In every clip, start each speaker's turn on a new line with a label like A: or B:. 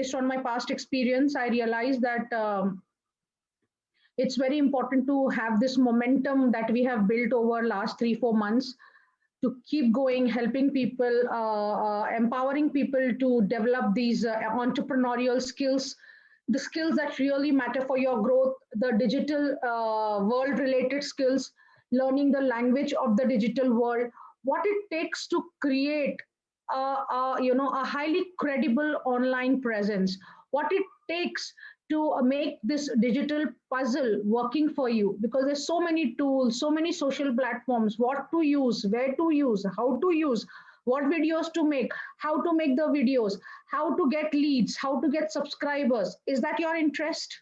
A: based on my past experience, I realized that it's very important to have this momentum that we have built over last 3 4 months to keep going, helping people, empowering people to develop these entrepreneurial skills, the skills that really matter for your growth, the digital world related skills, learning the language of the digital world, what it takes to create a highly credible online presence, what it takes to make this digital puzzle working for you, because there's so many tools, so many social platforms, what to use, where to use, how to use, what videos to make, how to make the videos, how to get leads, how to get subscribers. Is that your interest?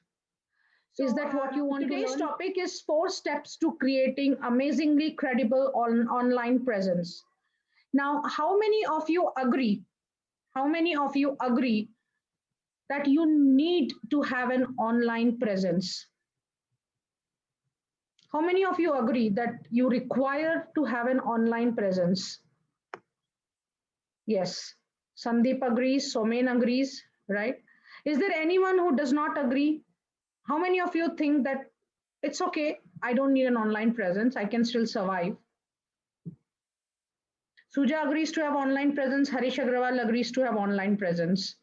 A: Is that what you want to learn? Today's topic is 4 steps to creating amazingly credible online presence. Now, how many of you agree? How many of you agree that you need to have an online presence? How many of you agree that you require to have an online presence? Yes. Sandeep agrees, Somen agrees, right? Is there anyone who does not agree? How many of you think that it's okay, I don't need an online presence, I can still survive? Suja agrees to have online presence, Harish Agrawal agrees to have online presence.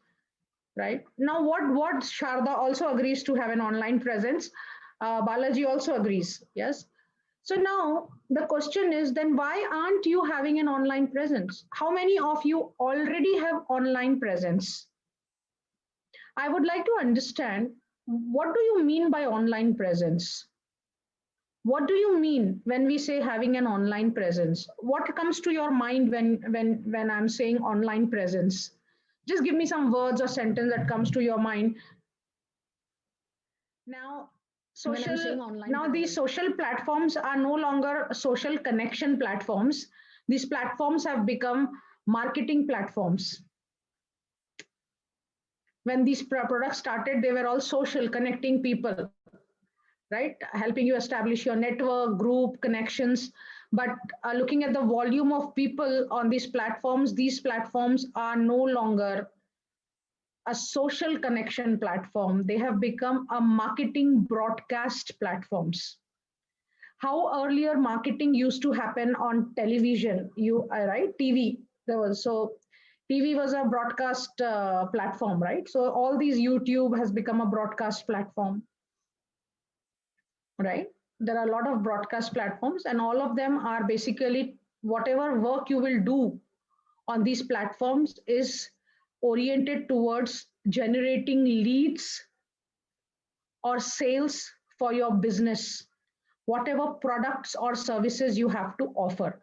A: Right now, what Sharda also agrees to have an online presence. Balaji also agrees. Yes. So now the question is, then why aren't you having an online presence? How many of you already have online presence? I would like to understand, what do you mean by online presence? What do you mean when we say having an online presence? What comes to your mind when I'm saying online presence? Just give me some words or sentence that comes to your mind. Now, these social platforms are no longer social connection platforms. These platforms have become marketing platforms. When these products started, they were all social, connecting people, right? Helping you establish your network, group, connections. But looking at the volume of people on these platforms are no longer a social connection platform. They have become a marketing broadcast platforms. How earlier marketing used to happen on television, right? TV. TV was a broadcast platform, right? So all these YouTube has become a broadcast platform, right? There are a lot of broadcast platforms, and all of them are basically whatever work you will do on these platforms is oriented towards generating leads or sales for your business, whatever products or services you have to offer.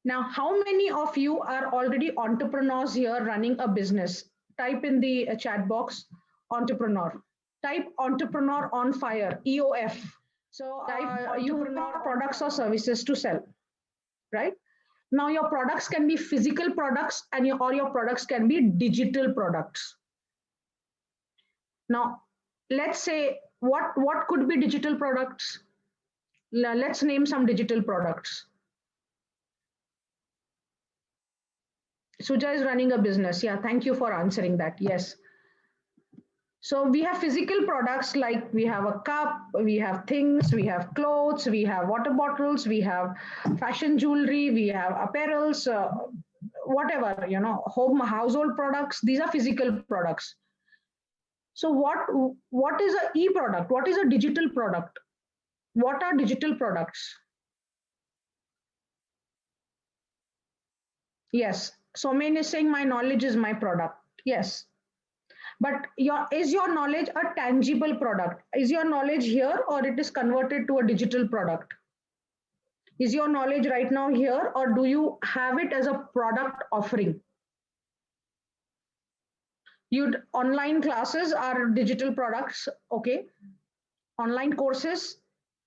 A: Now, how many of you are already entrepreneurs here running a business? Type in the chat box, entrepreneur. Type entrepreneur on fire, EOF. So you have products or services to sell, right? Now your products can be physical products or your products can be digital products. Now, let's say what could be digital products? Let's name some digital products. Suja is running a business. Yeah, thank you for answering that. Yes. So we have physical products, like we have a cup, we have things, we have clothes, we have water bottles, we have fashion jewelry, we have apparels, whatever, home household products. These are physical products. So what is a e-product? What is a digital product? What are digital products? Yes. Somen is saying my knowledge is my product. Yes. But is your knowledge a tangible product? Is your knowledge here, or it is converted to a digital product? Is your knowledge right now here, or do you have it as a product offering? Online classes are digital products, okay? Online courses,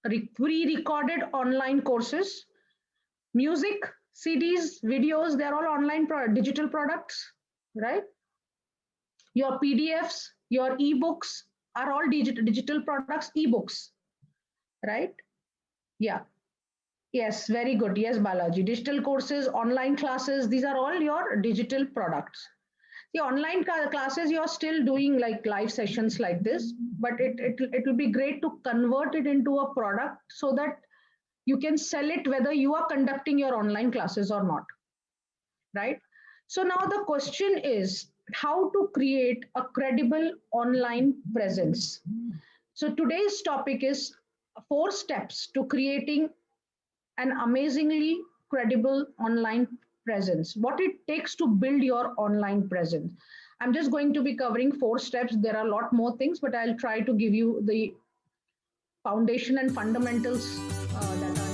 A: pre-recorded online courses, music, CDs, videos, they're all online digital products, right? Your PDFs, your ebooks are all digital products, ebooks, right? Yeah. Yes, very good. Yes, Balaji. Digital courses, online classes, these are all your digital products. The online classes, you're still doing like live sessions like this, but it will be great to convert it into a product so that you can sell it whether you are conducting your online classes or not, right? So now the question is how to create a credible online presence. So today's topic is 4 steps to creating an amazingly credible online presence, what it takes to build your online presence. I'm just going to be covering 4 steps. There are a lot more things, but I'll try to give you the foundation and fundamentals that